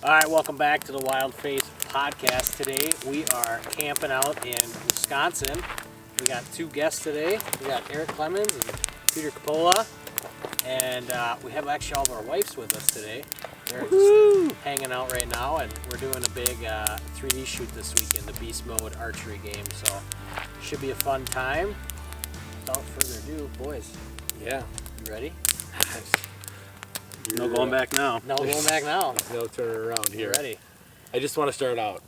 All right, welcome back to the Wild Faith podcast. Today we are camping out in Wisconsin. We got two guests today. We got Eric Clemens and Peter Coppola, and we have actually all of our wives with us today. They're just hanging out right now, and we're doing a big 3D shoot this weekend, the Beast Mode Archery game. So should be a fun time. Without further ado, boys. Yeah. You ready? No going back now. No going back now. There's no turning around here. Ready? I just want to start out.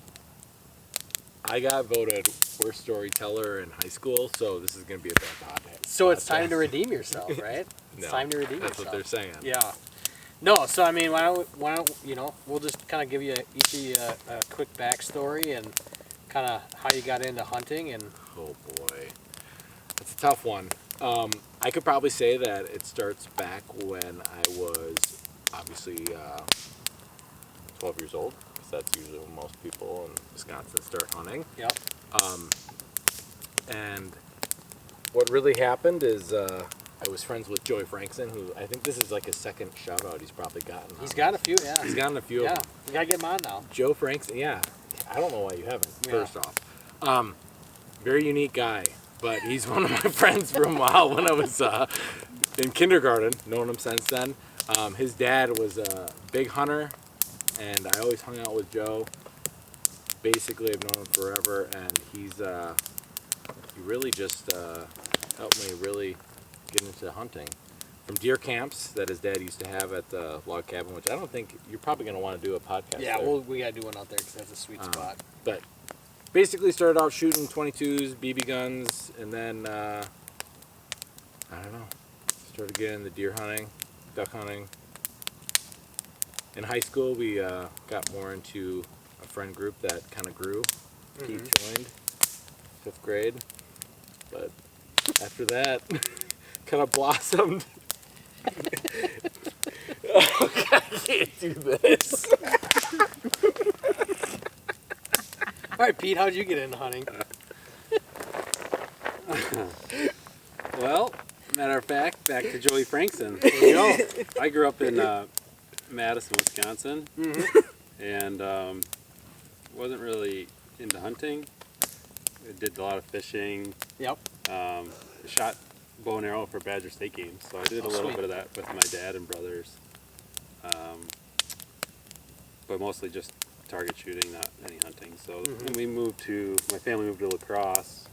I got voted worst storyteller in high school, so this is going to be a bad podcast. So it's time to redeem yourself, right? It's No, time to redeem that's yourself. what they're saying. Yeah. No, so I mean, why don't we'll just kind of give you each of you a quick backstory and kind of how you got into hunting and. Oh boy, that's a tough one. I could probably say that it starts back when I was obviously 12 years old, because that's usually when most people in Wisconsin start hunting. Yep. And what really happened is I was friends with Joey Frankson, who I think this is like his second shout out he's probably gotten. He's got a few, yeah. He's gotten a few Yeah, of them. you gotta get him on now. Joe Frankson, yeah. I don't know why you haven't, Yeah. first off. Very unique guy, but he's one of my friends from when I was in kindergarten, known him since then. His dad was a big hunter, and I always hung out with Joe. Basically, I've known him forever, and he really just helped me really get into hunting. From deer camps that his dad used to have at the log cabin, which I don't think you're probably going to want to do a podcast Yeah, there. we gotta do one out there because that's a sweet spot. But basically started out shooting 22s, BB guns, and then, I don't know, started getting into deer hunting, duck hunting. In high school, we got more into a friend group that kind of grew. Pete joined, 5th grade. But after that, kind of blossomed. Oh, God, I can't do this. All right, Pete, how'd you get into hunting? Well, matter of fact, back to Joey Frankson. There you go. I grew up in Madison, Wisconsin, and wasn't really into hunting. I did a lot of fishing. Yep. Shot bow and arrow for Badger State games, so I did a little sweet. bit of that with my dad and brothers. But mostly just target shooting, not any hunting. So then my family moved to La Crosse,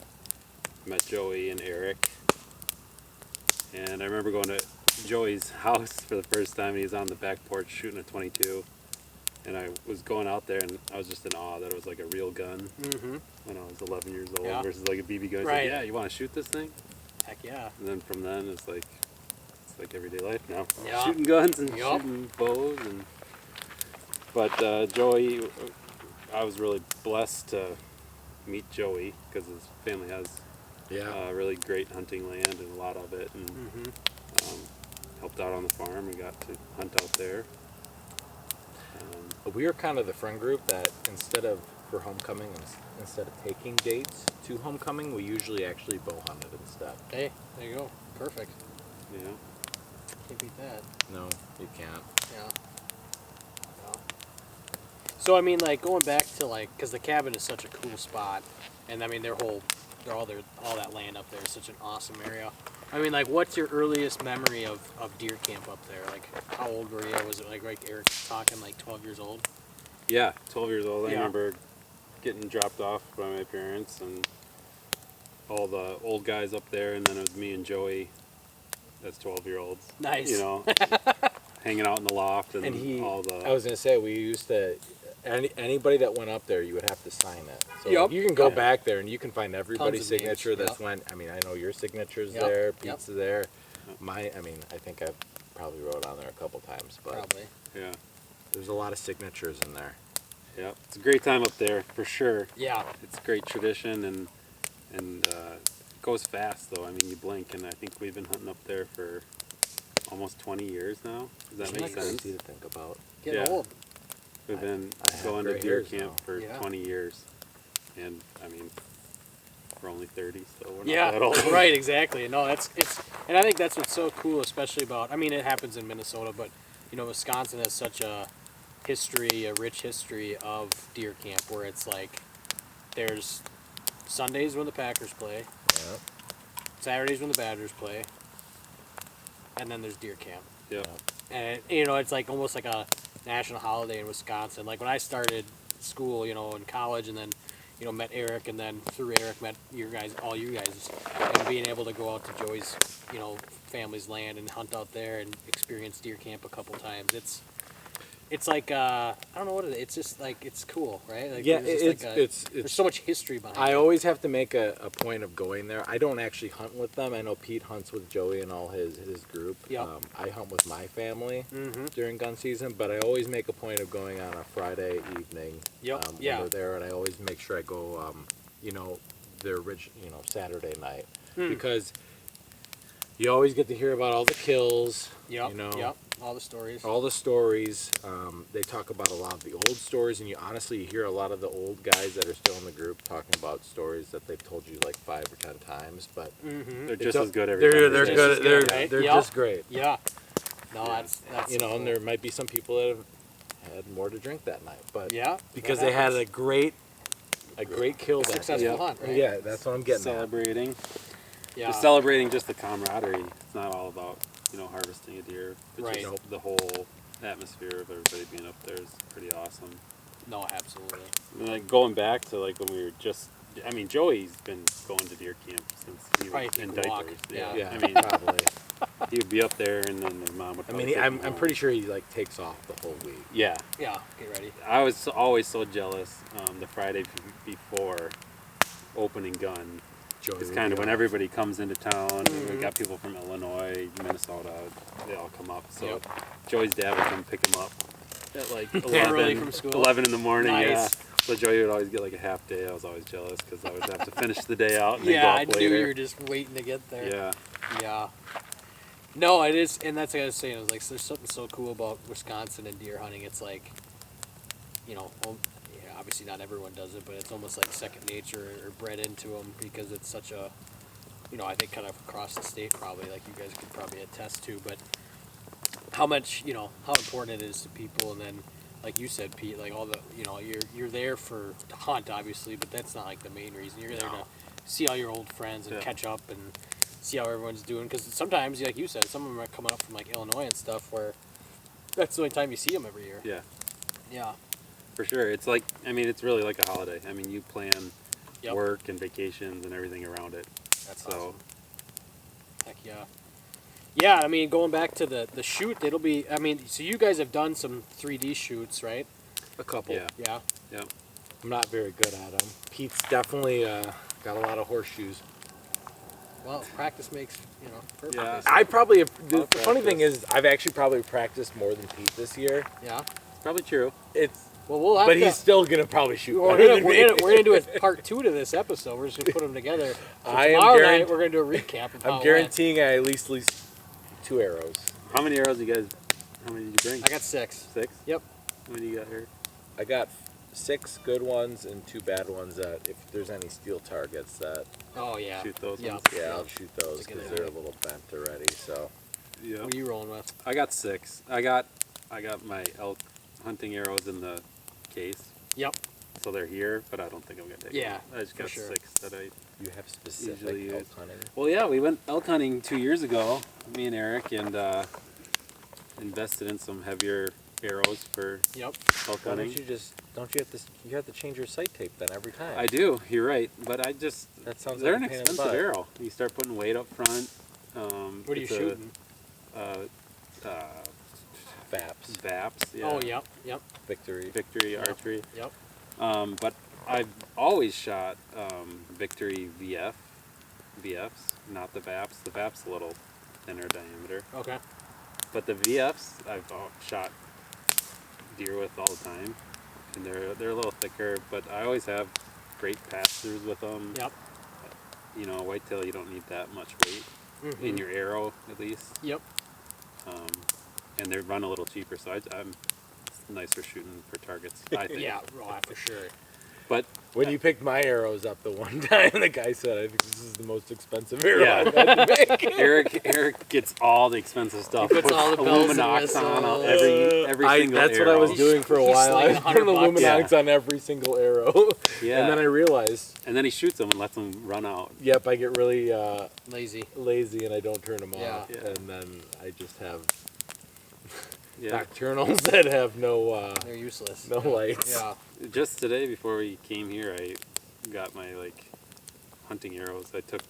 met Joey and Eric, and I remember going to Joey's house for the first time. He was on the back porch shooting a 22, and I was going out there and I was just in awe that it was like a real gun when I was 11 years old Yeah. versus like a BB gun. He's Right. like, yeah, you want to shoot this thing? Heck yeah. And then from then it's like everyday life now. Yeah. Shooting guns and Yup. shooting bows but Joey, I was really blessed to meet Joey because his family has really great hunting land and a lot of it, and helped out on the farm and got to hunt out there. We were kind of the friend group that instead of for homecoming, instead of taking dates to homecoming, we usually actually bow hunted instead. Hey, there you go. Perfect. Yeah. Can't beat that. No, you can't. Yeah. So I mean, like going back to because the cabin is such a cool spot, and I mean all that land up there is such an awesome area. I mean, like, what's your earliest memory of deer camp up there? Like, how old were you? Was it like Eric talking, like 12 years old? Yeah, 12 years old. I Yeah. remember getting dropped off by my parents and all the old guys up there, and then it was me and Joey as 12-year-olds. Nice. You know, hanging out in the loft and all the... I was going to say, we used to, anybody that went up there, you would have to sign it. So Yup. you can go back there and you can find everybody's Tons of names, signature that's yup. went. I mean, I know your signature's Yup, there, yup. Pete's there. I think I probably wrote on there a couple times, but Probably. Yeah. there's a lot of signatures in there. Yeah, it's a great time up there for sure. Yeah. It's a great tradition and it goes fast though. I mean, you blink, and I think we've been hunting up there for almost 20 years now. Does that Isn't make that sense? crazy to think about? Getting Yeah. old. We've been I have going to gray deer hairs camp now. for Yeah. 20 years, and I mean, we're only 30, so we're not Yeah, that old. right, exactly. No, and I think that's what's so cool, especially about. I mean, it happens in Minnesota, but Wisconsin has such a a rich history of deer camp where it's like there's Sundays when the Packers play, Yeah. Saturdays when the Badgers play, and then there's deer camp. Yep. And it's like almost like a national holiday in Wisconsin. Like when I started school, in college, and then met Eric, and then through Eric met all you guys, and being able to go out to Joey's family's land and hunt out there and experience deer camp a couple times. It's like I don't know what it is. It's just like it's cool, right? Like, Yeah, there's so much history behind I it. always have to make a point of going there. I don't actually hunt with them. I know Pete hunts with Joey and all his group. Yep. I hunt with my family Mm-hmm. during gun season, but I always make a point of going on a Friday evening. Yep. When Yeah. they're there, and I always make sure I go. Their Saturday night because you always get to hear about all the kills. Yep. Yep. All the stories. All the stories. They talk about a lot of the old stories, and you hear a lot of the old guys that are still in the group talking about stories that they've told you like 5 or 10 times. But Mm-hmm. They're just as good every time. they're Just good. as good, right? They're Yep. just great. Yeah. No, that's And cool. there might be some people that have had more to drink that night, but Yeah. because that they had happens. a great kill that Successful day. hunt, right? Yeah, that's what I'm getting at. Celebrating. Yeah. Just celebrating just the camaraderie. It's not all about, harvesting a deer. It's Right. just the whole atmosphere of everybody being up there is pretty awesome. No, absolutely. And like going back to like when we were Joey's been going to deer camp since he Probably was in could walk, diapers. yeah. Yeah, I mean, probably. he would be up there and then the mom would I probably mean, take him I'm home. pretty sure he like takes off the whole week. Yeah. Yeah. Get ready. I was always so jealous the Friday before opening gun. Joey It's would kind be of when off. everybody comes into town. And Mm-hmm. we got people from Illinois, Minnesota. They all come up. So Yep. Joey's dad would come pick him up at like Early 11, from school. 11 in the morning. Nice. Yeah. So Joey would always get like a half day. I was always jealous because I would have to finish the day out and then Yeah, go I up knew later. you were just waiting to get there. Yeah. Yeah. No, it is, and that's what I was saying. It was like there's something so cool about Wisconsin and deer hunting. It's like, obviously not everyone does it, but it's almost like second nature or bred into them because it's such a, I think kind of across the state probably, like you guys could probably attest to, but how much, how important it is to people, and then, like you said, Pete, like all the, you're there to hunt, obviously, but that's not like the main reason. You're there to see all your old friends and Yeah. catch up and see how everyone's doing, because sometimes, like you said, some of them are coming up from like Illinois and stuff where that's the only time you see them every year. Yeah. Yeah. For sure. It's like, it's really like a holiday. I mean, you plan Yep. work and vacations and everything around it. That's So, awesome. Heck yeah. Yeah, I mean, going back to the shoot, it'll be, so you guys have done some 3D shoots, right? A couple. yeah. Yeah. Yeah. I'm not very good at them. Pete's definitely got a lot of horseshoes. Well, practice makes, perfect. Yeah. they say. I probably the I'll funny thing practice. is I've actually probably practiced more than Pete this year. Yeah. Probably true. It's Well, we'll have but to. he's still gonna probably shoot. We're better gonna, than we're, me. gonna, we're gonna do a part 2 to this episode. We're just gonna put them together. So I am tomorrow guaran- night we're gonna do a recap of how I'm it guaranteeing I at least 2 arrows. How many arrows you guys, how many did you bring? went. I got 6. 6? Yep. How many you got here? I got 6 good ones and 2 bad ones that if there's any steel targets that Oh yeah. Shoot those Yeah. ones? I'll shoot those That's a good because they're a idea. little bent already. So Yeah. What are you rolling with? I got 6. I got my elk hunting arrows in the case. Yep. So they're here, but I don't think I'm going to take Yeah, them. I just for got sure. 6 that I... you have specific Usually elk use- hunting. Well, yeah, we went elk hunting 2 years ago, me and Eric, and invested in some heavier arrows for Yep. elk Why hunting. don't you have to change your sight tape then every time? I do, you're right, but I just... That sounds They're like an a pain in the expensive butt. arrow. You start putting weight up front. What are you it's a, shooting? Vaps, VAPS, yeah. Oh, yep. Yep. victory. Victory Yep. archery. Yep. But I've always shot Victory VFs, not the VAPs. The VAPs a little thinner diameter, Okay. but the VFs I've shot deer with all the time, and they're a little thicker. But I always have great pass-throughs with them. Yep. Whitetail you don't need that much weight Mhm. in your arrow at least, Yep. and they run a little cheaper, so I'm it's nicer shooting for targets. I think. Yeah. Oh, for sure. But When you picked my arrows up the one time, the guy said, "I think this is the most expensive arrow Yeah. I've had to make." Eric gets all the expensive stuff. He puts all the bells and Luminox whistles. on every single That's arrow. what I was doing for a He's while. I slaying was putting the $100. Luminox on every single arrow. Yeah. And then I realized, And then he shoots them and lets them run out. yep, I get really Lazy. lazy and I don't turn them Yeah. off. Yeah. And then I just have Yeah. nocturnals that have no They're useless. lights. Yeah. Just today before we came here, I got my hunting arrows. I took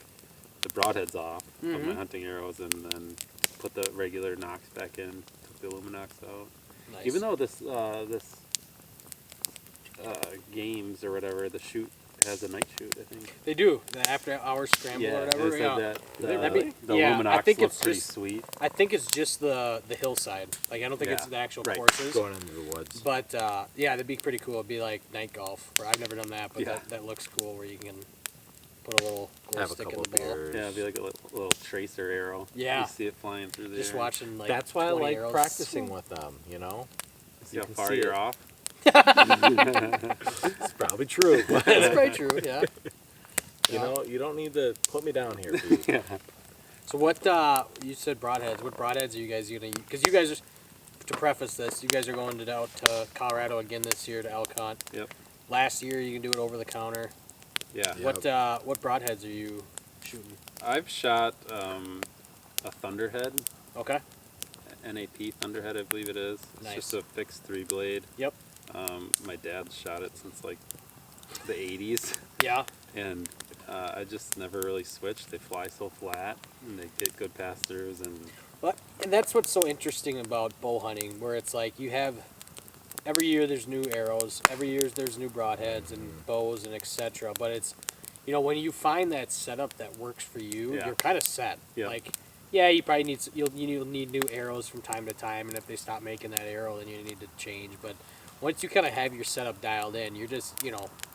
the broadheads off of my hunting arrows and then put the regular Nox back in. Took the Luminox out. Nice. Even though this games or whatever, the shoot has a night shoot, I think. They do the after hours scramble or whatever. it said Yeah. that That'd be- the yeah, Luminox I think looks it's pretty just- sweet. I think it's just the hillside. Like I don't think it's Yeah, the actual right. courses. Going into the woods. But yeah, that'd be pretty cool. It'd be like night golf. Or I've never done that, but Yeah. that looks cool. Where you can put a little glow Have a stick in couple the ball. beers. Yeah, it'd be like a little tracer arrow. Yeah. You see it flying through the Just air. watching like. That's why I 20 like arrows. practicing with them, See how can far see you're it. off. It's probably true, but That's probably true. Yeah. you don't need to put me down here, Pete. Yeah. So what you said broadheads? What broadheads are you guys gonna use? Because you guys are, to preface this, you guys are going out to Colorado again this year to elk hunt. Yep. Last year you can do it over the counter. Yeah. Yep. What broadheads are you shooting? I've shot a Thunderhead, Okay. NAP Thunderhead, I believe it is. It's Nice. just a fixed 3-blade. Yep. My dad's shot it since like the 80s, Yeah. and I just never really switched. They fly so flat, and they get good pass-throughs, and But and that's what's so interesting about bow hunting, where it's like you have every year there's new arrows, every year there's new broadheads and bows and etc. But it's when you find that setup that works for you, Yeah. you're kind of set. Yeah. Like, yeah, you probably need you'll need new arrows from time to time, and if they stop making that arrow, then you need to change. But once you kind of have your setup dialed in, you're just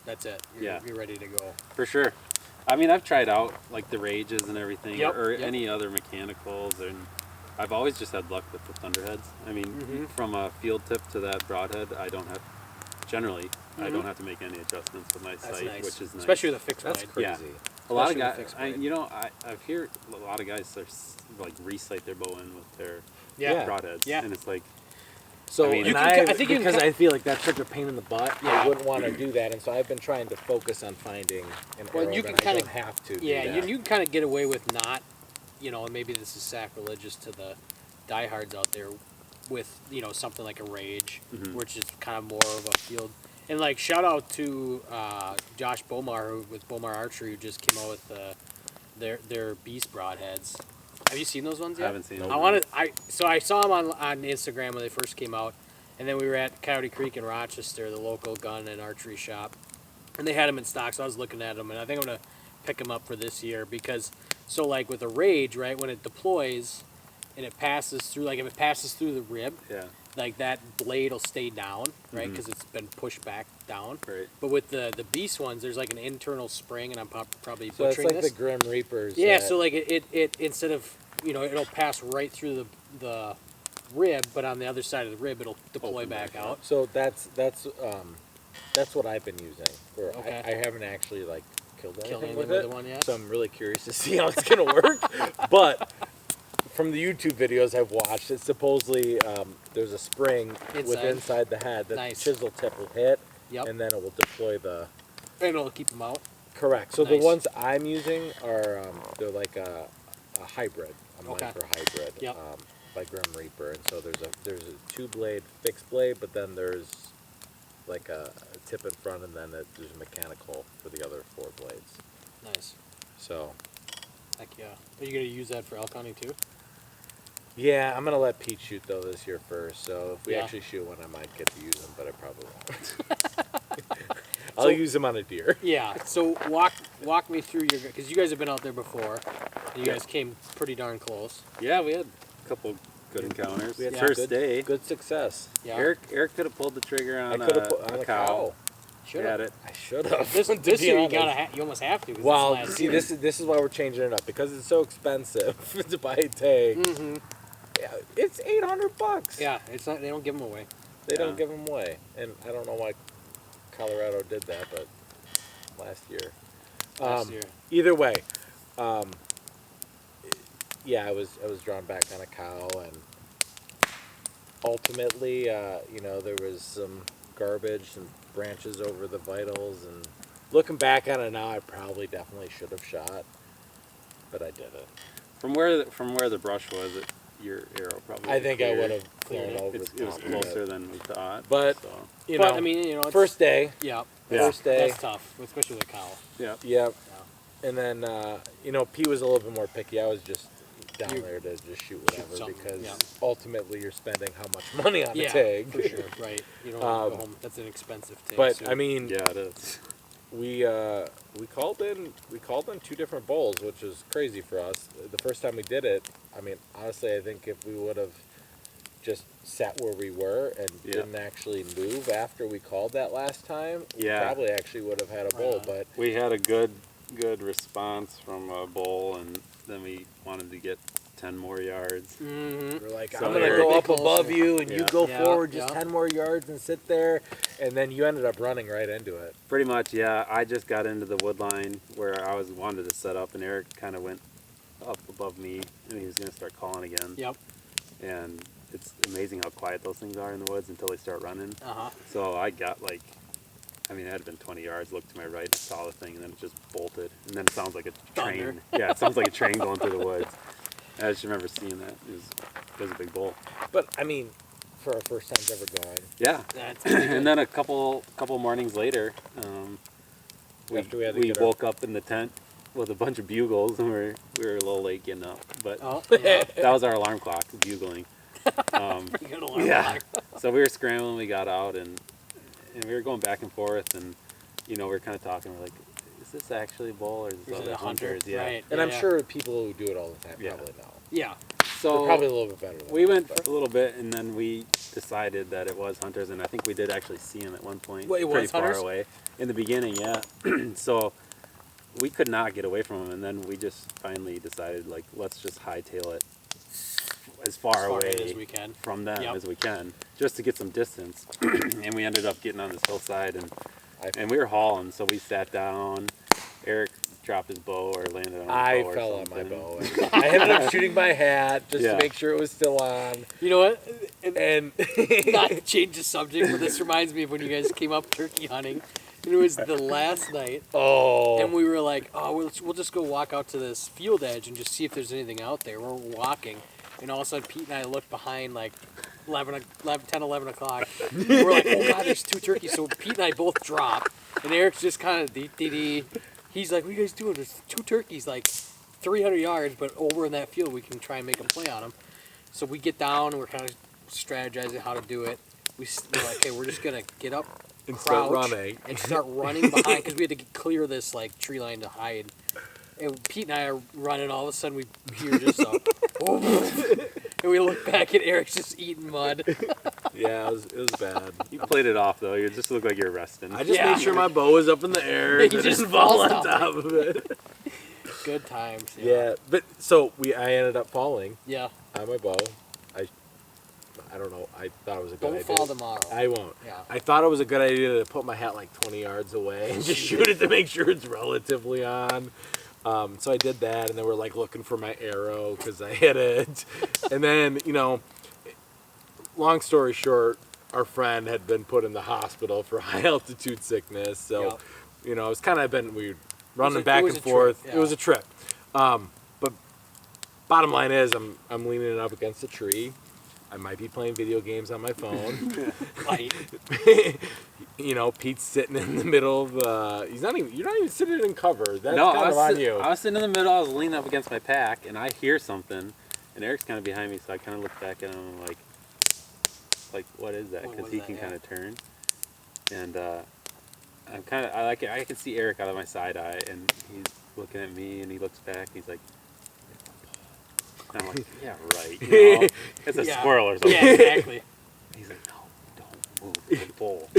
that's it. You're ready to go. for sure. I mean, I've tried out like the Rages and everything, Yep, or yep. any other mechanicals, and I've always just had luck with the Thunderheads. I mean, Mm-hmm. from a field tip to that broadhead, I don't have I don't have to make any adjustments with my Mm-hmm. That's sight, nice. which is nice. Especially with a fixed That's blade. crazy. Yeah. A lot of especially with guys, fixed blade. I've heard a lot of guys like re-sight their bow in with their Yeah. broadheads, Yeah. and it's like, So I mean, and you can- I think you because can- I feel like that's such a pain in the butt. Yeah. I wouldn't want to do that, and so I've been trying to focus on finding an Well, arrow you that can I kinda- don't have to. Yeah, do you that. can kind of get away with not, and maybe this is sacrilegious to the diehards out there, with something like a Rage, which is kind of more of a field. And like shout out to Josh Bomar with Bomar Archery, who just came out with their Beast broadheads. Have you seen those ones yet? I haven't seen them. So I saw them on Instagram when they first came out, and then we were at Coyote Creek in Rochester, the local gun and archery shop, and they had them in stock. So I was looking at them, and I think I'm gonna pick them up for this year because like with a Rage, right, when it deploys and it passes through, like if it passes through the rib, Yeah, like that blade will stay down, right, because it's been pushed back down. right. But with the Beast ones, there's like an internal spring, and I'm probably So it's butchering like this. the Grim Reapers. Yeah, that- so like it instead of it'll pass right through the rib, but on the other side of the rib it'll deploy Open back back out. So that's what I've been using. Okay. I haven't actually killed anything, anything with with it, the one yet? so I'm really curious to see how it's gonna work. But from the YouTube videos I've watched, it's supposedly there's a spring inside the head that Nice. the chisel tip will hit, Yep. and then it will deploy the. And it'll keep them out. Correct. So Nice. the ones I'm using are they're like a hybrid, a Okay. micro hybrid, Yep. by Grim Reaper, and so there's a 2-blade fixed blade, but then there's like a tip in front, and then there's a mechanical for the other 4 blades. Nice. So Heck yeah. Are you gonna use that for elk hunting too? yeah, I'm gonna let Pete shoot though this year first. So if we Yeah. actually shoot one, I might get to use them, but I probably won't. I'll use them on a deer. Yeah. So walk me through because you guys have been out there before. And you guys came pretty darn close. Yeah, we had a couple good encounters. We had Yeah. First good, day, good success. Yeah. Eric could have pulled the trigger on, I could have put on a cow. Should Had have. it. I should have. This to this be year you honest. you almost have to. 'cause it's Well, last see, year. this is why we're changing it up because it's so expensive to buy a tag. Mm-hmm. Yeah, it's $800. Yeah, it's not. They don't give them away. They don't Yeah. give them away, and I don't know why Colorado did that, but last year. Last year. Either way, yeah, I was drawn back on a cow, and ultimately, there was some garbage and branches over the vitals, and looking back on it now, I probably definitely should have shot, but I didn't. From where the brush was, your arrow probably. I think I cleared. would have flown over It the was top of closer it. than we thought. But so. But, I mean, it's, first day. Yeah. First day. That's tough, especially with a cow. Yeah. Yep. Yeah. And then, P was a little bit more picky. I was just down there to just shoot whatever something, because yeah. ultimately you're spending how much money on a Yeah, tag. for sure. Right. You don't want to go home. That's an expensive tag. But so. I mean, Yeah, it is. we called in 2 different bowls, which was crazy for us. The first time we did it, I mean, honestly, I think if we would have just sat where we were and didn't actually move after we called that last time, we probably actually would have had a bowl. But we had a good response from a bull, and then we wanted to get 10 more yards. Mm-hmm. we're like, So I'm gonna Eric- go up Closer. above you, and you Yeah. go Yeah, forward just yeah. 10 more yards and sit there, and then you ended up running right into it. Pretty much, yeah. I just got into the wood line where I wanted to set up, and Eric kind of went up above me, and he was going to start calling again. Yep. And it's amazing how quiet those things are in the woods until they start running. Uh-huh. So I got it had been 20 yards, looked to my right, and I saw the thing, and then it just bolted. And then it sounds like a train. Thunder. Yeah, it sounds like a train going through the woods. I just remember seeing that. It was a big bull. But I mean, for our first times ever going, Yeah. That's And then a couple mornings later, After we had to we get our- woke up in the tent with a bunch of bugles, and we were a little late getting up. But Oh, yeah. that was our alarm clock, bugling. You got a alarm Yeah. clock. So we were scrambling, we got out, and we were going back and forth, and we were kind of talking. We're like, is this actually a bull or is this Is it other a hunter? hunters? Yeah. Right. and Yeah, I'm yeah. sure people who do it all the time Yeah. probably know. Yeah. So They're probably a little bit better than we us, went but- for a little bit, and then we decided that it was hunters, and I think we did actually see him at one point, Wait, it pretty was far hunters? away in the beginning. Yeah. So we could not get away from him, and then we just finally decided, like, let's just hightail it as far away as we can. from them Yep. as we can, just to get some distance. And we ended up getting on this hillside, and we were hauling, so we sat down. Eric dropped his bow or landed on his I bow or fell on my something. bow. And I ended up shooting my hat just Yeah. to make sure it was still on. You know what? And Not to change the subject, but this reminds me of when you guys came up turkey hunting. And it was the last night, and we were like, oh, we'll just go walk out to this field edge and just see if there's anything out there. We're walking, and all of a sudden Pete and I look behind like 10, 11 o'clock. And we're like, oh God, there's 2 turkeys. So Pete and I both drop, and Eric's just kind of dee. He's like, what are you guys doing? There's 2 turkeys like 300 yards, but over in that field we can try and make a play on them. So we get down, and we're kind of strategizing how to do it. We're like, okay, we're just going to get up, And crouch, start running. and start running behind, because we had to clear this like tree line to hide. And Pete and I are running. All of a sudden, we hear just a, and we look back, and Eric's just eating mud. yeah, it was bad. You played it off, though. You just looked like you're resting. I just Yeah. made sure my bow was up in the air. You and just didn't fall on bust out. top of it. Good times. Yeah, but so I ended up falling Yeah. on my bow. I don't know. I thought it was a good Don't idea. fall tomorrow. I won't. Yeah. I thought it was a good idea to put my hat like 20 yards away and just shoot it to make sure it's relatively on. So I did that, and then we're like looking for my arrow because I hit it. And then, long story short, our friend had been put in the hospital for high altitude sickness. So, Yep. it was kind of been weird running It back was and a trip, forth. yeah. It was a trip. But bottom line is, I'm leaning it up against a tree. I might be playing video games on my phone. Light. Pete's sitting in the middle of you're not even sitting in cover. That's No, kind of on you. I was sitting in the middle. I was leaning up against my pack, and I hear something, and Eric's kind of behind me, so I kind of look back at him and I'm like, what is that? What Because was he that, can yeah. kind of turn, and I'm kind of I can see Eric out of my side eye, and he's looking at me, and he looks back, and he's like. And I'm like, yeah, right. It's a Yeah. squirrel or something. Yeah, exactly. He's like, no, don't move, it's a bull.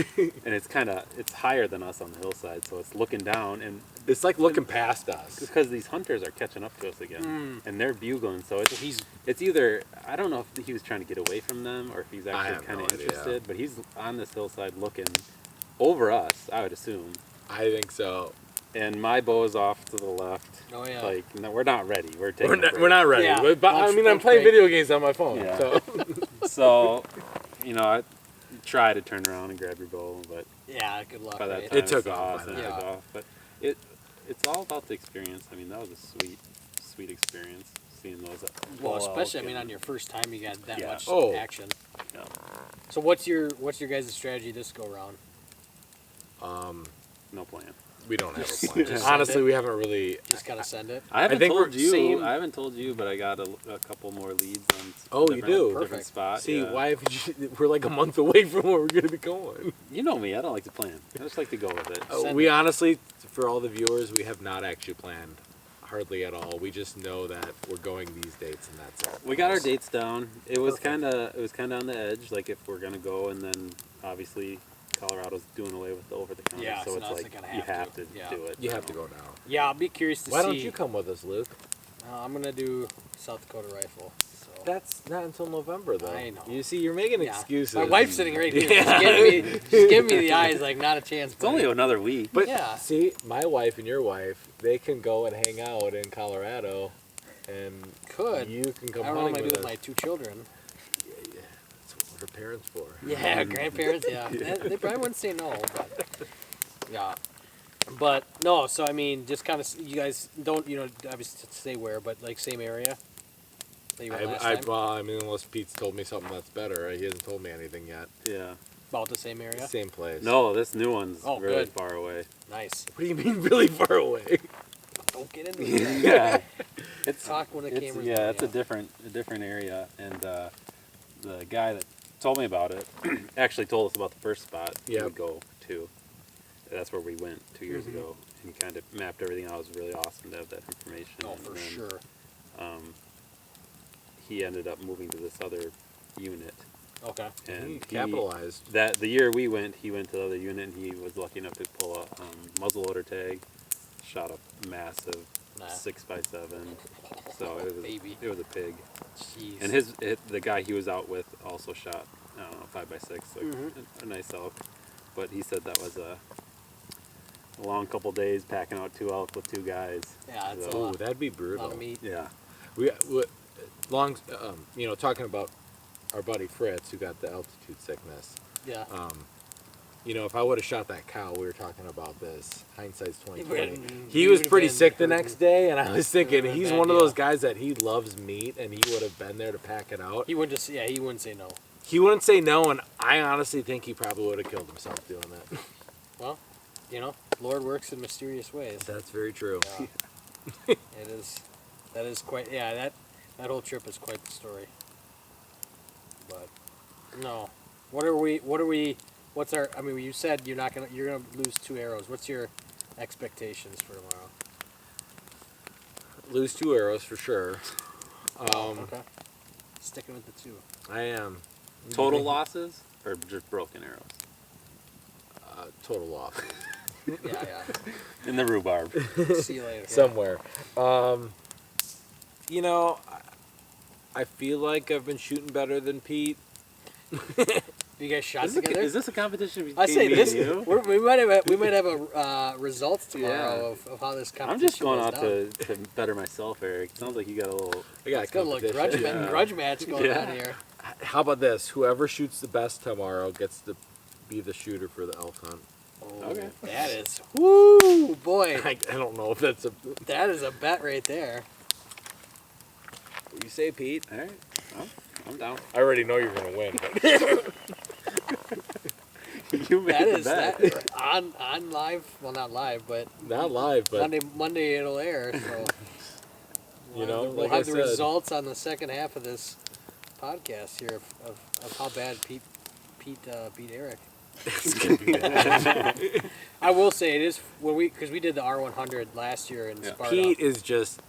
And it's higher than us on the hillside, so it's looking down, and It's like looking past us. because these hunters are catching up to us again, and they're bugling, so He's it's either, I don't know if he was trying to get away from them or if he's I actually have kind no of idea. interested, but he's on this hillside looking, over us, I would assume. I think so. And my bow is off to the left. Oh yeah. Like, no, we're not ready. We're taking. We're not ready. Yeah. But I mean, I'm Lunch playing break. video games on my phone. Yeah. So So, I try to turn around and grab your bow, but Yeah, good luck. by that right? time It took it's off lost by and it then. took Yeah. off. But it's all about the experience. I mean, that was a sweet experience seeing those. Well, bull especially elk on your first time, you got that Yeah. much Oh. action. Yeah. So what's your guys' strategy this go round? No plan. we don't have a plan. Just Honestly, send it. we haven't really. Just gotta send it. I haven't think told we're you. same- I haven't told you, but I got a couple more leads on. Oh, you different- do? Different Perfect. spot. See, yeah. why haven't you? We're like a month away from where we're gonna be going. You know me. I don't like to plan. I just like to go with it. Send We it. honestly, for all the viewers, we have not actually planned hardly at all. We just know that we're going these dates, and that's it. We got our dates down. It was Perfect. kind of on the edge. Like if we're gonna go, and then obviously Colorado's doing away with the over the counter, Yeah, so so it's now it's like gonna you have have to. to Yeah. do it. You have to go now. Yeah, I'll be curious to Why see. don't you come with us, Luke? I'm gonna do South Dakota rifle. So. That's not until November, though. I know. You see, you're making Yeah. excuses. My wife's sitting right here. Yeah. She's giving me the eyes like not a chance. It's only another week. But Yeah. see, my wife and your wife, they can go and hang out in Colorado, and Could. you can come I don't know what I'm hunting gonna do with with us. my 2 children. Yeah, that's what her parents for. Yeah, grandparents. Yeah, they probably wouldn't say no, but yeah. But no, so I mean, just kind of you guys don't obviously say where, but like same area that you went last time. Well, I mean, unless Pete's told me something that's better, he hasn't told me anything yet. Yeah. About the same area. Same place. No, this new one's Oh, really good. far away. Nice. What do you mean, really far away? Don't get into it. Yeah. It's Talk when the it's, camera's yeah, on, it's a different area, and the guy that told me about it actually told us about the first spot we Yep. would go to. That's where we went 2 years ago, and he kind of mapped everything out. It was really awesome to have that information. Oh, And for then, sure. He ended up moving to this other unit, Okay. and He capitalized. That the year we went, he went to the other unit, and he was lucky enough to pull a muzzleloader tag, shot a massive Nah. 6x7. So it was Baby. it was a pig. Jeez. And the guy he was out with also shot, I don't know, 5x6, so a nice elk. But he said that was a long couple days packing out 2 elk with 2 guys. Yeah, it's a So, Ooh, lot. that'd be A brutal. lot of meat. yeah. We talking about our buddy Fritz who got the altitude sickness. Yeah. If I would have shot that cow, we were talking about this. Hindsight's 2020. would've- He he was would've pretty been sick the hurting. next day, and I was thinking Would've he's been one bad of those deal. guys that he loves meat, and he would have been there to pack it out. He wouldn't just. Yeah, he wouldn't say no. He wouldn't say no, and I honestly think he probably would have killed himself doing that. Well, Lord works in mysterious ways. That's very true. Yeah. It is. That is quite. Yeah, that whole trip is quite the story. But no, what are we? What's our? I mean, you said you're gonna lose 2 arrows. What's your expectations for tomorrow? Lose 2 arrows for sure. Okay. Sticking with the 2. I am. Total losses or just broken arrows? Total loss. Yeah, In the rhubarb. yeah. See you later. Somewhere. I feel like I've been shooting better than Pete. You guys shot Is together? this a competition between I say me this. and you? We might have a results tomorrow of how this competition. I'm just going goes out down. to better myself, Eric. It sounds like you got a little. I got It's got a little competition. grudge match going Yeah. on here. How about this? Whoever shoots the best tomorrow gets to be the shooter for the elk hunt. Oh, Okay. That is. Woo, boy. I don't know if that's a. That is a bet right there. What you say, Pete? All right, I'm down. I already know you're gonna win. But You made That the is bet. that on live. Well, not live, but not live, but Monday it'll air. So we'll like have I the said. results on the second half of this podcast here of how bad Pete beat Eric. it's gonna be bad. I will say it is because we did the R100 last year in Sparta. Pete is just.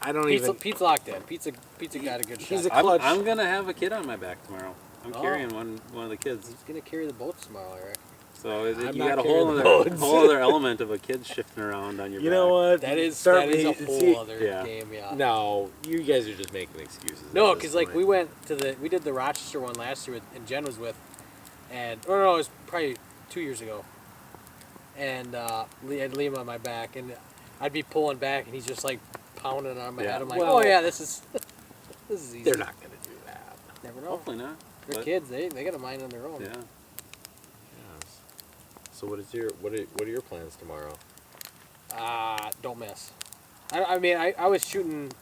I don't even. Pete's locked in. Pete's got a good shot. He's a I'm, clutch. I'm gonna have a kid on my back tomorrow. I'm Oh. carrying one of the kids. He's gonna carry the boats tomorrow, Eric. So I'm you not got a carrying whole the other boats. whole other element of a kid shifting around on your You back. know what? That is Start a me- whole see- other yeah. game. Yeah. No, you guys are just making excuses. No, at this because like point. we did the Rochester one last year, and Jen was with, and no, it was probably 2 years ago. and I'd leave him on my back, and I'd be pulling back, and he's just like pounding on my Yeah. head. I'm like, Well- oh yeah, this is easy. They're not gonna do that. Never know. Hopefully not. They're but- kids. They got a mind on their own. Yeah. Yes. So what are your plans tomorrow? Don't miss. I mean, I was shooting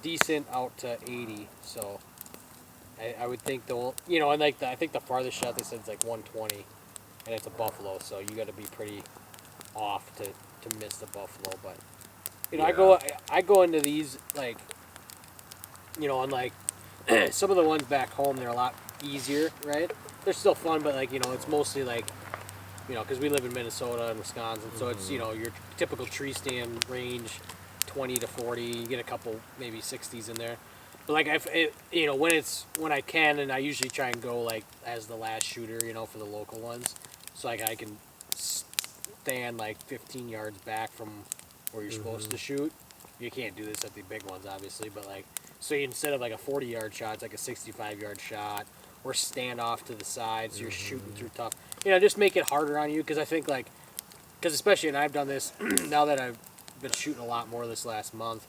decent out to 80, so I would think and like I think the farthest shot they said is like 120, and it's a buffalo, so you got to be pretty off to miss the buffalo. But I go into these like, on like some of the ones back home, they're a lot easier, right? They're still fun, but like it's mostly like. Because we live in Minnesota and Wisconsin, so it's your typical tree stand range, 20 to 40. You get a couple maybe 60s in there, but like when I can, and I usually try and go like as the last shooter, for the local ones, so like I can stand like 15 yards back from where you're supposed to shoot. You can't do this at the big ones, obviously, but like so instead of like a 40-yard shot, it's like a 65-yard shot. Or stand off to the side, so you're shooting through tough. Just make it harder on you, because I think because especially, and I've done this now that I've been shooting a lot more this last month,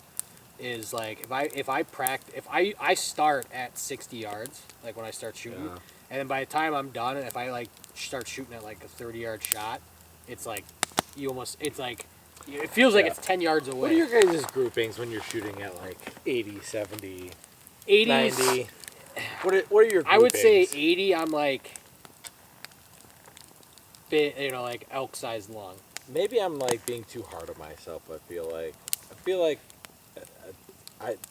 is like if I start at 60 yards, like when I start shooting, and then by the time I'm done, if I like start shooting at like a 30-yard shot, it's like it feels like it's 10 yards away. What are your guys' groupings when you're shooting at like 80, 70, 80s, 90? What are your groupings? I would say 80. I'm like, like elk-sized long. Maybe I'm like being too hard on myself. I feel like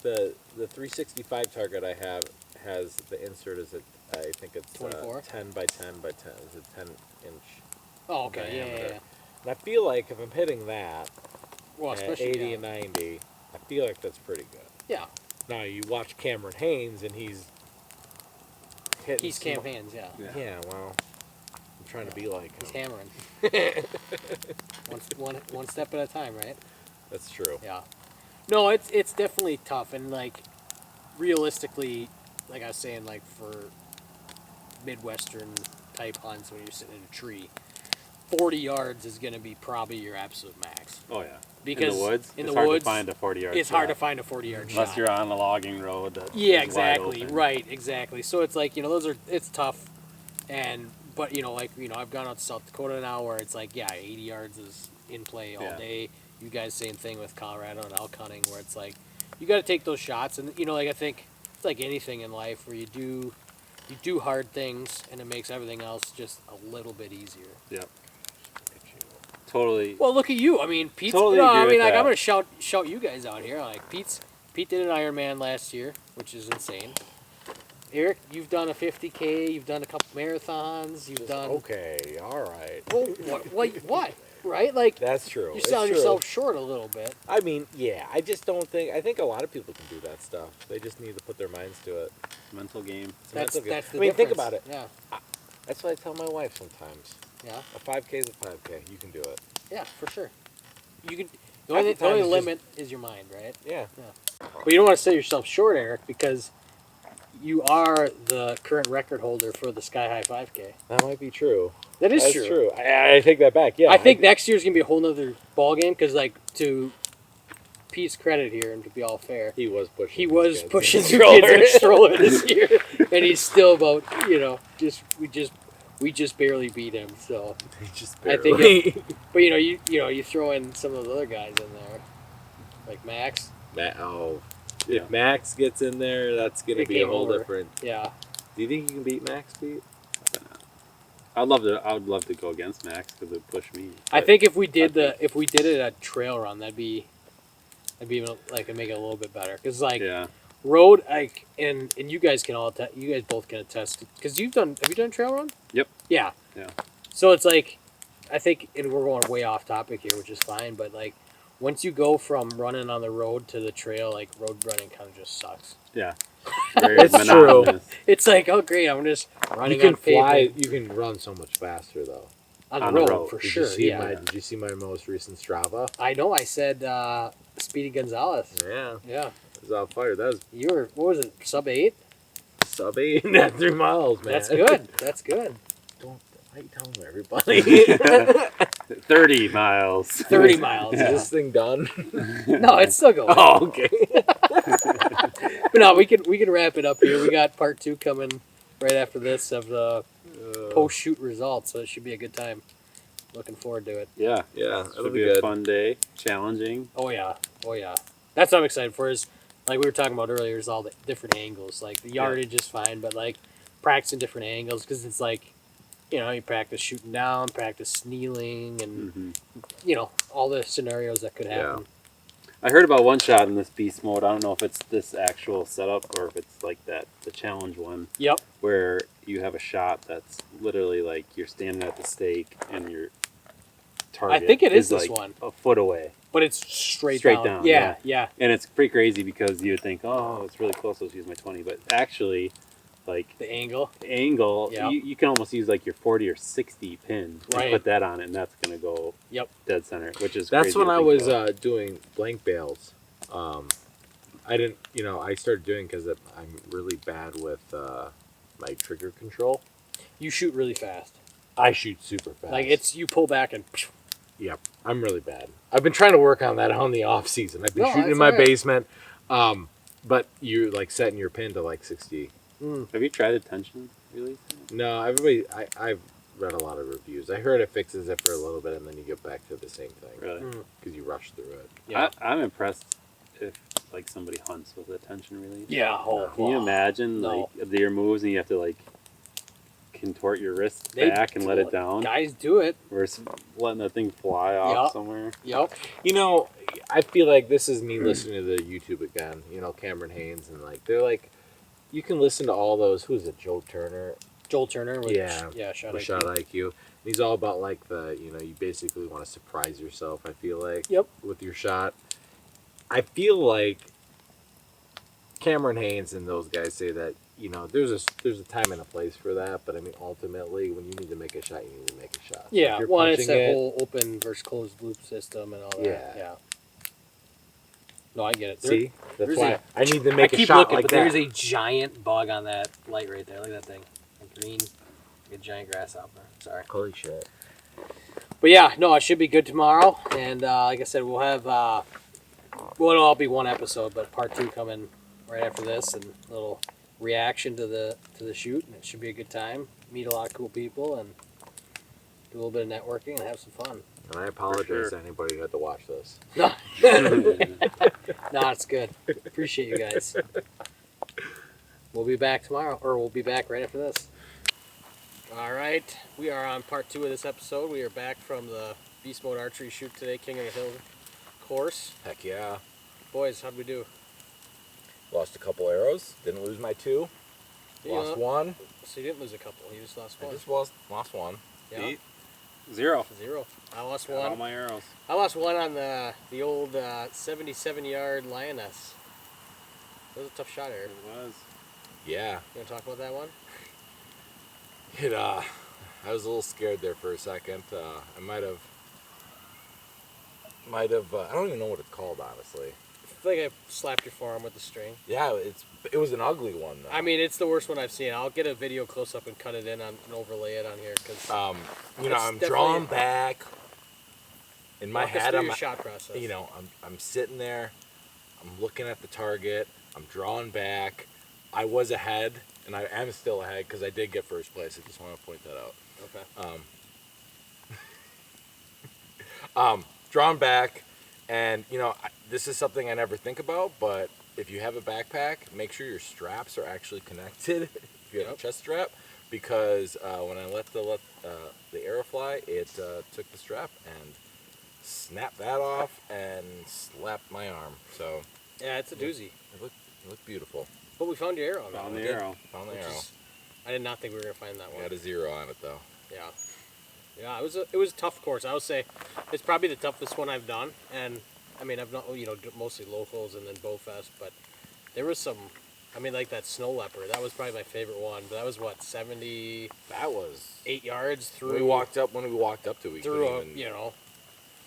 the 365 target I have has the insert is I think it's 24? 10 by 10 by 10. It's a 10 inch. Oh, okay, diameter. yeah. And I feel like if I'm hitting that Well, at especially 80 and 90, I feel like that's pretty good. Yeah. Now you watch Cameron Haynes and he's hitting. He's Cam Hands, yeah. Yeah, well, I'm trying to be like He's him. hammering. one step at a time, right? That's true. Yeah. No, it's definitely tough, and like realistically, like I was saying, like for Midwestern type hunts when you're sitting in a tree, 40 yards is going to be probably your absolute max. Oh yeah. Because in the woods, in it's the hard woods, to find a 40-yard. it's hard to find a 40-yard shot. Unless you're on a logging road. That Yeah, is wide exactly. open. Right, exactly. So it's like, it's tough. But I've gone out to South Dakota now where it's like, 80 yards is in play all day. You guys, same thing with Colorado and elk hunting where it's like, you got to take those shots. And, I think it's like anything in life where you do hard things and it makes everything else just a little bit easier. Yep. Totally. Well, look at you. I mean, Pete's. Totally No, agree I mean, with like that. I'm gonna shout you guys out here. Like Pete did an Ironman last year, which is insane. Eric, you've done a 50K. You've done a couple marathons. You've done. Okay, all right. Well, what? Right? Like That's true. you're It's selling true. yourself short a little bit. I mean, yeah, I just don't think. I think a lot of people can do that stuff. They just need to put their minds to it. Mental game. It's a mental game. That's the I mean, think difference. about it. Yeah. That's what I tell my wife sometimes. Yeah. A 5K is a 5K. You can do it. Yeah, for sure. You can. The Half only, the the only time it's limit is your mind, right? Yeah. But you don't want to sell yourself short, Eric, because you are the current record holder for the Sky High 5K. That might be true. That is That's true. true. I take that back. Yeah. I think next year's gonna be a whole nother ball game because, like, to Pete's credit here, and to be all fair, he was pushing. he his was kids pushing in some the kids in a stroller. stroller this year, and he's still about we just barely beat him. So He just I think barely. but you throw in some of the other guys in there, like Max. If Max gets in there, that's gonna It be a game whole over. different. Yeah, Do you think you can beat Max, Pete? I would love to go against Max because it pushed me. I But think if we did it at trail run, that'd be like it'd make it a little bit better because like. Yeah. Road, like, and you guys can you guys both can attest because have you done trail run? Yep. Yeah. Yeah. So it's like, I think, and we're going way off topic here, which is fine, but like, once you go from running on the road to the trail, like, road running kind of just sucks. Yeah. Very It's true. monotonous. It's like, oh great, I'm just running You can on pavement. fly. You can run so much faster though. On the road, for Did sure. You see Yeah. Did you see my most recent Strava? I know. I said Speedy Gonzalez. Yeah. Yeah. It was on fire. That was You were, what was it, sub 8? sub 8 at 3 miles, man. That's good. That's good. Why are you telling everybody? 30 miles. 30 miles. Is this thing done? No, it's still going. Oh, okay. But no, we can wrap it up here. We got part 2 coming right after this of the post-shoot results, so it should be a good time. Looking forward to it. Yeah. Yeah, that'll It'll be be a good. fun day. Challenging. Oh yeah. That's what I'm excited for. Is like we were talking about earlier. Is all the different angles. Like the yardage is fine, but like practicing different angles because it's like, you practice shooting down, practice kneeling, and all the scenarios that could happen. I heard about one shot in this beast mode. I don't know if it's this actual setup or if it's like the challenge one. Yep. Where you have a shot that's literally like you're standing at the stake and your target. I think it is this like one, a foot away. but it's straight down. Yeah. And it's pretty crazy because you would think, oh, it's really close. Let's use my 20, but actually, like The angle. Yep. you can almost use like your 40 or 60 pin and put that on it, and that's gonna go dead center, which is That's crazy when to I think was about. doing blank bales. I didn't, I started doing because I'm really bad with my trigger control. You shoot really fast. I shoot super fast. Like you pull back and. Yep, I'm really bad. I've been trying to work on that on the off season. I've been shooting in my basement, but you like setting your pin to like 60. Have you tried a tension release? No, I've read a lot of reviews. I heard it fixes it for a little bit and then you get back to the same thing. Really? Because you rush through it. Yeah. I'm impressed if like somebody hunts with a tension release. Yeah. Can you imagine like a deer moves and you have to like contort your wrist back and let it down? Guys do it. Versus letting that thing fly off somewhere. Yep. I feel like this is me listening to the YouTube again. Cameron Haynes and like they're like, you can listen to all those. Who's it? Joel Turner with Shot IQ. And he's all about like you basically want to surprise yourself. I feel like with your shot. I feel like Cameron Haynes and those guys say that there's a time and a place for that, but I mean ultimately when you need to make a shot, you need to make a shot. Yeah, So well, it's that whole open versus closed loop system and all that. Yeah. No, I get it. See, that's why I need to I make a keep shot looking, like but that. there's a giant bug on that light right there. Look at that thing, a green, like a giant grasshopper. Sorry. Holy shit. But yeah, no, it should be good tomorrow, and like I said, we'll have it'll all be one episode, but part 2 coming right after this, and a little reaction to the shoot, and it should be a good time. Meet a lot of cool people and do a little bit of networking and have some fun. And I apologize to anybody who had to watch this. No, no, it's good. Appreciate you guys. We'll be back tomorrow, or we'll be back right after this. All right, we are on part 2 of this episode. We are back from the Beast Mode Archery shoot today, King of the Hill course. Heck yeah. Boys, how'd we do? Lost a couple arrows. Didn't lose my 2. Lost 1. So you didn't lose a couple. You just lost 1. I just lost 1. Yeah. Beat 0. 0. I lost Got all 1. my arrows. I lost 1 on the old 77-yard lioness. That was a tough shot, Eric. It was. Yeah. You want to talk about that one? I was a little scared there for a second. I might have. I don't even know what it's called, honestly. I feel like I slapped your forearm with the string. Yeah, it was an ugly one though. I mean, it's the worst one I've seen. I'll get a video close up and cut it in on and overlay it on here because I'm drawing back. In my head, I'm shot process. I'm sitting there. I'm looking at the target. I'm drawing back. I was ahead, and I am still ahead because I did get first place. I just want to point that out. Okay. Drawn back, and this is something I never think about, but if you have a backpack, make sure your straps are actually connected. If you have a chest strap, because when I let the arrow fly, it took the strap and snapped that off and slapped my arm. So yeah, it's a doozy. It looked beautiful. But we found your arrow on that Found one. the arrow. Found the arrow. I did not think we were gonna find that one. Got a 0 on it though. Yeah. Yeah, it was a tough course. I would say it's probably the toughest one I've done, and I mean I've not mostly locals and then Bowfest, but there was some. I mean, like that snow leopard. That was probably my favorite one. But that was what 78 That was yards through. when we walked up to it. Through a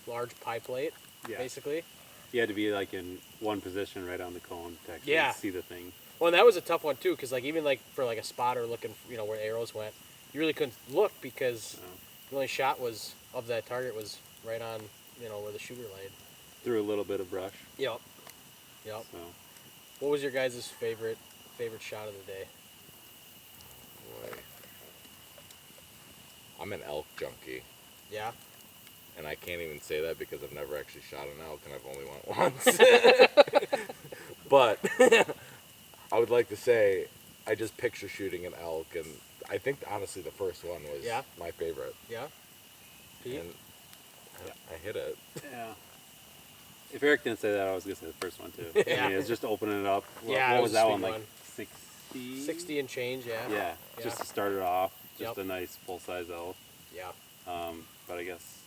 large pie plate, basically. You had to be like in one position right on the cone to actually see the thing. Well, and that was a tough one too, because like even like for like a spotter looking, where arrows went, you really couldn't look because the only shot was of that target was right on, where the shooter laid. Through a little bit of brush. Yep. Yep. So What was your guys' favorite shot of the day? Boy. I'm an elk junkie. Yeah. And I can't even say that because I've never actually shot an elk and I've only went once. But I would like to say I just picture shooting an elk, and I think honestly the first one was my favorite. Yeah. Pete? And I hit it. yeah. If Eric didn't say that, I was gonna say the first one too. Yeah. I mean, it's just opening it up. Yeah, What it was was that a one sweet like? one. 60. 60 and change. Yeah. Yeah. Just to start it off. Just Yep. a nice full size elk. Yeah. But I guess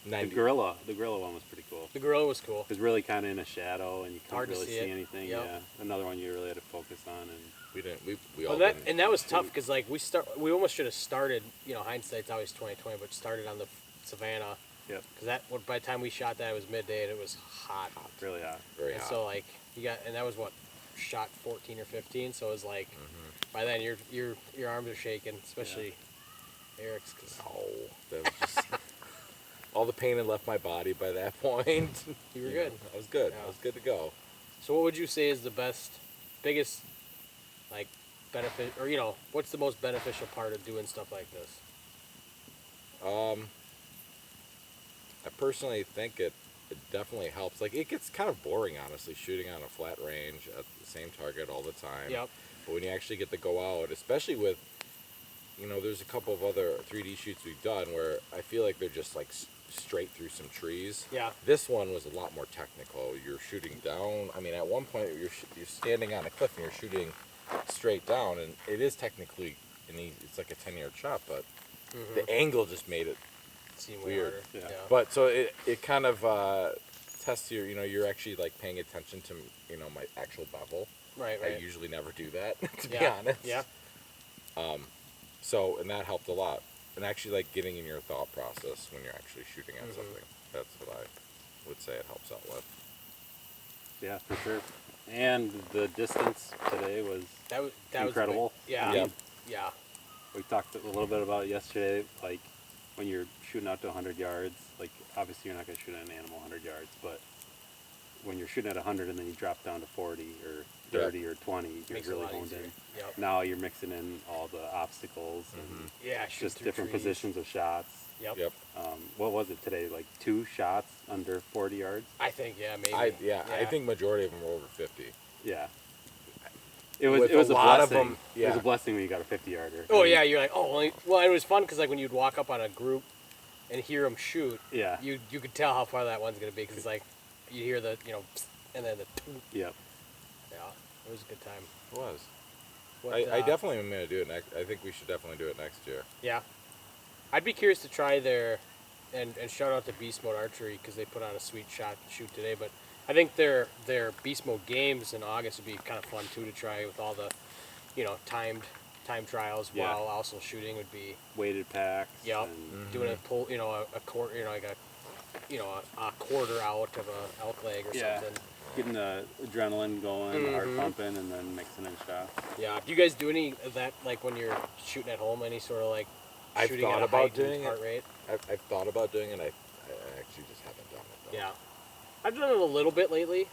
the 90. gorilla one was pretty cool. The gorilla was cool. It was really kind of in a shadow, and you couldn't Hard to really see see it. anything. Yep. Yeah, another one you really had to focus on, and We didn't. We Well, all that didn't. and that was tough because like we almost should have started. Hindsight's always 20/20, but started on the Savannah yep, because by the time we shot that it was midday and it was hot. really hot. Very And hot. so like and that was what shot 14 or 15. So it was like by then your arms are shaking, especially Eric's. Cause Oh, that was just all the pain had left my body by that point. you were good. I was good. Yeah. I was good to go. So what would you say is the biggest like benefit, or what's the most beneficial part of doing stuff like this? I personally think it definitely helps. Like, it gets kind of boring, honestly, shooting on a flat range at the same target all the time. Yep. But when you actually get to go out, especially with, there's a couple of other 3D shoots we've done where I feel like they're just like straight through some trees. Yeah. This one was a lot more technical. You're shooting down. I mean, at one point you're standing on a cliff and you're shooting straight down, and it is technically it's like a 10-yard shot, but the angle just made it Seem weird. harder. Yeah. But so it kind of tests your, you're actually like paying attention to, my actual bevel. Right. I usually never do that, to be Yeah. honest. Yeah. So, and that helped a lot. And actually like getting in your thought process when you're actually shooting at something. That's what I would say it helps out with. Yeah, for sure. And the distance today was That was incredible. big. Yeah. Yeah. Yeah. We talked a little bit about it yesterday, like when you're shooting out to 100 yards, like obviously you're not going to shoot at an animal 100 yards, but when you're shooting at 100 and then you drop down to 40 or 30 or 20, you're Makes it a really lot honed easier. in. Yep. Now you're mixing in all the obstacles and Yeah. Shoot just through different trees. positions of shots. Yep. Yep. What was it today? Like 2 shots under 40 yards? I think maybe. I think majority of them were over 50. Yeah. It was With a a lot of blessing. them, It was yeah. a blessing when you got a 50-yarder. Oh yeah, you're like, well, it was fun because like when you'd walk up on a group and hear them shoot, Yeah. you could tell how far that one's gonna be because like you hear the psst, and then the Yep. yeah, it was a good time. It was. What, I definitely am going to do it next. I think we should definitely do it next year. Yeah, I'd be curious to try their and shout out to Beast Mode Archery because they put on a sweet shoot today. But I think their Beast Mode games in August would be kind of fun too to try with all the timed trials Yeah. while also shooting would be. Weighted packs. Yep. and- Doing a pull, a quarter, like a quarter out of a elk leg or Yeah. something. Getting the adrenaline going, the heart pumping, and then mixing in shots. Yeah. Do you guys do any of that, like when you're shooting at home? Any sort of like I've shooting thought at a about heightened doing it. heart rate? I've thought about doing it. I actually just haven't done it. Though. Yeah. I've done it a little bit lately,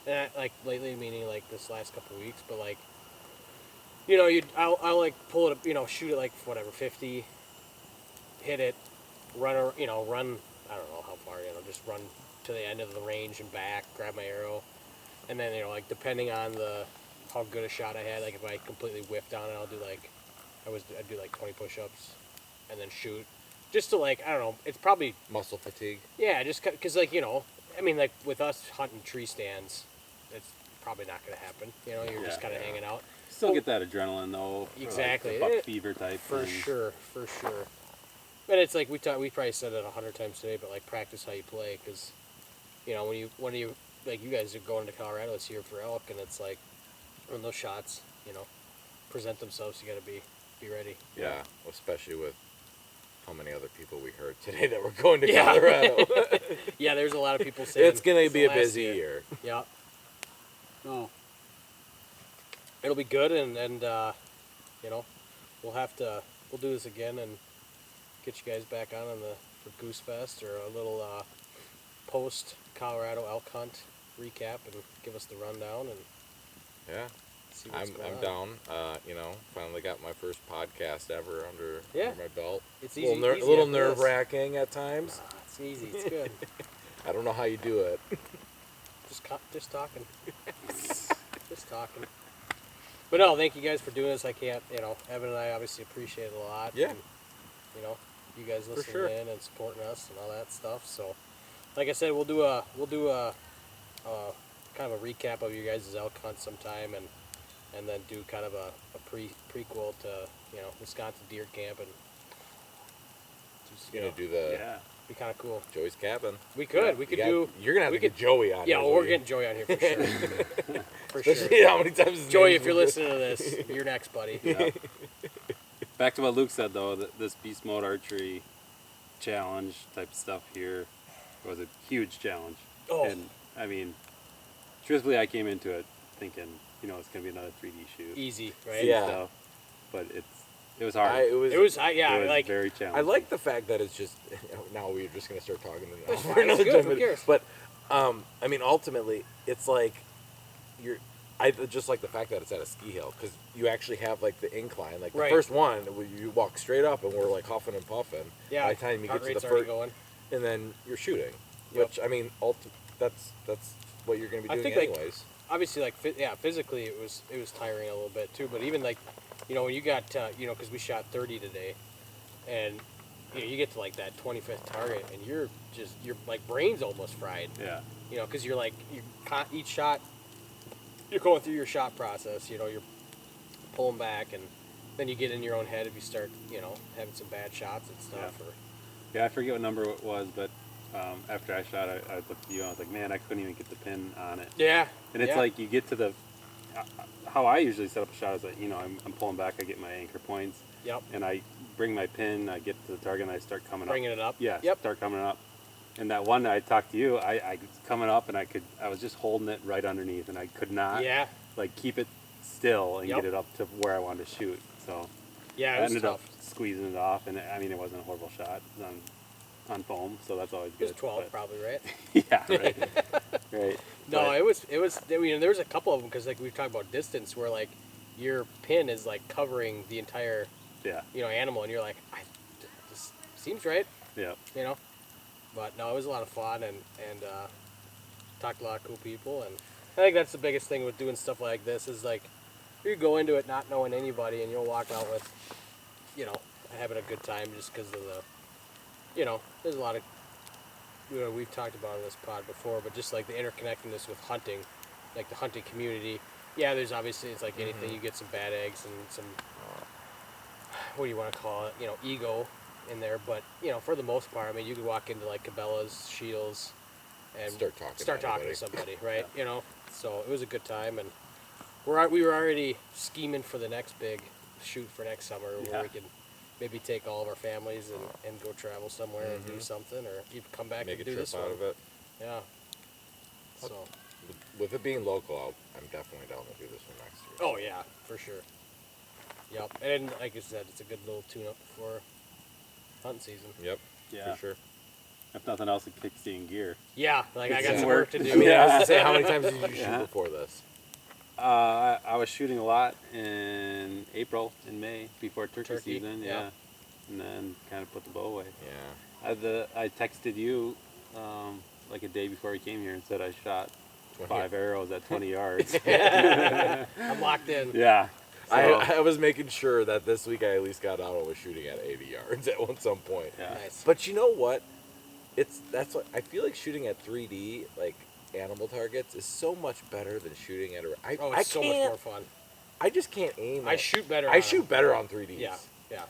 and like lately meaning like this last couple of weeks, but like, I'll like pull it up, shoot it like whatever 50, hit it, run. I don't know how far, just run to the end of the range and back, grab my arrow, and then like depending on how good a shot I had, like if I completely whiffed on it, I'd do like 20 push-ups, and then shoot, just to like I don't know, it's probably Muscle fatigue. yeah, just because like I mean like with us hunting tree stands, it's probably not gonna happen. You're just kind of hanging out. Still get that adrenaline though. for, Exactly. Like, the buck fever type. For thing. sure. But it's like we probably said it 100 times today, but like practice how you play, because when you like you guys are going to Colorado this year for elk, and it's like when those shots present themselves, you got to be ready. Yeah, especially with how many other people we heard today that were going to Yeah. Colorado. Yeah, there's a lot of people saying It's going to be the a last busy year. Yeah. Oh. It'll be good, and we'll do this again, and get you guys back on the for Goose Fest or a little post Colorado elk hunt recap and give us the rundown and Yeah. see what's going I'm on. down. Finally got my first podcast ever under my belt. It's A easy. little, easy little after this. nerve-wracking at times. It's easy. It's good. I don't know how you do it. just talking. Just talking. But no, thank you guys for doing this. I can't, Evan and I obviously appreciate it a lot. Yeah. And, you guys listening sure. in and supporting us and all that stuff. So, like I said, we'll do a kind of a recap of your guys' elk hunt sometime, and then do kind of a prequel to Wisconsin deer camp, and just, You're gonna do the Yeah. be kind of cool. Joey's cabin. We could You're gonna have we to get could- Joey on. Yeah, here, well, we're Joey. getting Joey on here for sure. For sure. Especially how many times his Joey, name's if you're been- listening to this, you're next, buddy. Yeah. Back to what Luke said though, this Beast Mode Archery challenge type stuff here was a huge challenge. Oh. And I mean, truthfully, I came into it thinking, it's gonna be another 3D shoot. Easy, right? Yeah. So, but it was hard. It was It was very challenging. I like the fact that it's just now we're just gonna start talking That's for fine, another it's good, 10 who minutes. cares? But ultimately, it's like I just like the fact that it's at a ski hill because you actually have like the incline. Like the Right. first one, you walk straight up and we're like huffing and puffing. Yeah. By the time you heart get to the rate's already first, going. and then you're shooting, Yep. which that's what you're gonna be I doing think, like, anyways. Obviously, physically it was tiring a little bit too. But even like, when you got because we shot 30 today, and you get to like that 25th target, and your like brain's almost fried. Yeah. Because you're like each shot, you're going through your shot process. You're pulling back, and then you get in your own head if you start having some bad shots and stuff. Yeah. Or Yeah, I forget what number it was, but after I shot, I looked at you and I was like, man, I couldn't even get the pin on it. yeah, And it's yeah. like you get to the how I usually set up a shot is that I'm pulling back, I get my anchor points, Yep. and I bring my pin, I get to the target, and I start coming Bringing up. it up. Yeah, Yep. start coming up. And that one I talked to you, I was coming up and I was just holding it right underneath, and I could not Yeah. like keep it still and Yep. get it up to where I wanted to shoot. So Yeah. I It was ended tough. up squeezing it off, and it wasn't a horrible shot on foam, so that's always It good. was 12 but- probably, right? Yeah, right. Right. No, But- it was. There was a couple of them because like we talked about distance where like your pin is like covering the entire Yeah. animal, and you're like, this seems right, Yeah. But no, it was a lot of fun and talked to a lot of cool people, and I think that's the biggest thing with doing stuff like this is like you go into it not knowing anybody, and you'll walk out with having a good time just because of the there's a lot of we've talked about in this pod before, but just like the interconnectedness with hunting, like the hunting community. Yeah, there's obviously it's like anything, you get some bad eggs and some what do you want to call it, ego in there, but for the most part, I mean, you could walk into like Cabela's, Sheetles, and Start talking to to somebody, right? So it was a good time, and we were already scheming for the next big shoot for next summer where Yeah. we could maybe take all of our families and go travel somewhere and do something, or even come back Make a and do trip this out one. of it. Yeah. So. With it being local, I'm definitely down to do this one next year. Oh yeah, for sure. Yep, and like I said, it's a good little tune-up before hunting season. Yep. Yeah. For sure. If nothing else, it kicks you in gear. Yeah, like I got Some some work. work to do. I mean, I was Yeah. gonna say, how many times did you shoot Yeah. before this? I was shooting a lot in April and May before turkey Turkey, season, yeah. yeah. And then kind of put the bow away. Yeah. I texted you like a day before we came here and said I shot 5 arrows at 20 yards. I'm locked in. Yeah. So, I was making sure that this week I at least got out and was shooting at 80 yards at some point. yeah. Nice. But you know what? That's what I feel like shooting at 3D like animal targets is so much better than shooting at a. Oh, I it's so much can't- more fun. I just can't aim. I at- shoot better. I on shoot them. better on 3Ds. Yeah, yeah.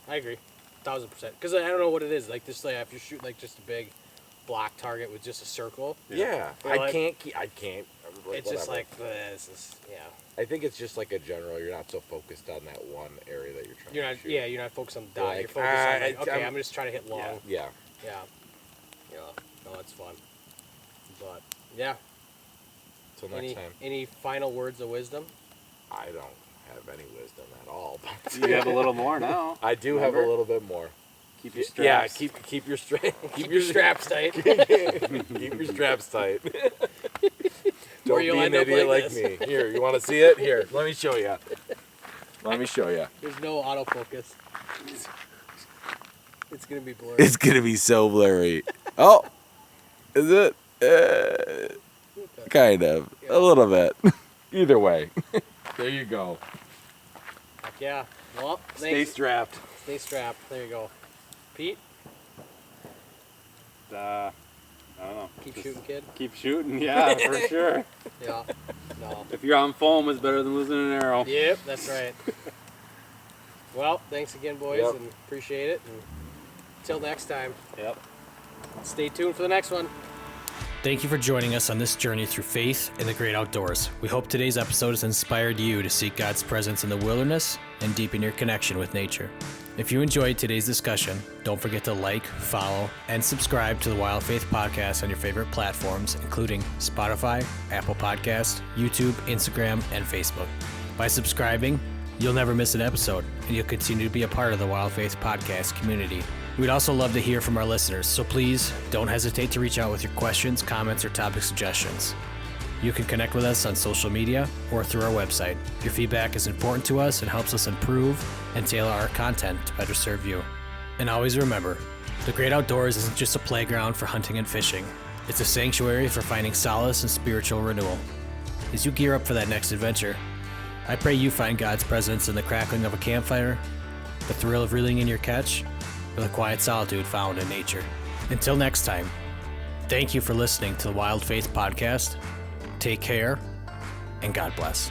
I agree, 1000%. Because I don't know what it is. Like this, like if you shoot like just a big block target with just a circle, Yeah. Well, I can't. Like, it's just whatever. like this is I think it's just like a general. You're not so focused on that one area that you're trying You're to not. shoot. Yeah, you're not focused on the dot. Like, You're focused on like, I- okay, I'm- I'm just trying to hit long. Yeah. Yeah. Yeah. No, it's fun. But yeah. Till next time. Any final words of wisdom? I don't have any wisdom at all. But You have a little more now. I do have a Remember? little bit more. Keep your straps. Yeah, keep your keep your straps tight. keep your straps tight. Don't you'll be an end up idiot like like this. me. Here, you want to see it? Here, let me show you. Let me show you. There's no autofocus. It's gonna be blurry. It's gonna be so blurry. Oh, is it? Kind of, a little bit. Either way, there you go. Heck yeah. Well, Stay thanks. strapped. Stay strapped. There you go. Pete, I don't know. keep Just shooting, kid. Keep shooting, yeah, for sure. Yeah. No. If you're on foam, it's better than losing an arrow. Yep, that's right. Well, thanks again, boys, Yep. and appreciate it. And until next time, Yep. stay tuned for the next one. Thank you for joining us on this journey through faith in the great outdoors. We hope today's episode has inspired you to seek God's presence in the wilderness and deepen your connection with nature. If you enjoyed today's discussion, don't forget to like, follow, and subscribe to the Wild Faith Podcast on your favorite platforms, including Spotify, Apple Podcasts, YouTube, Instagram, and Facebook. By subscribing, you'll never miss an episode, and you'll continue to be a part of the Wild Faith Podcast community. We'd also love to hear from our listeners, so please don't hesitate to reach out with your questions, comments, or topic suggestions. You can connect with us on social media or through our website. Your feedback is important to us and helps us improve and tailor our content to better serve you. And always remember, the great outdoors isn't just a playground for hunting and fishing. It's a sanctuary for finding solace and spiritual renewal. As you gear up for that next adventure, I pray you find God's presence in the crackling of a campfire, the thrill of reeling in your catch, or the quiet solitude found in nature. Until next time, thank you for listening to the Wild Faith Podcast. Take care, and God bless.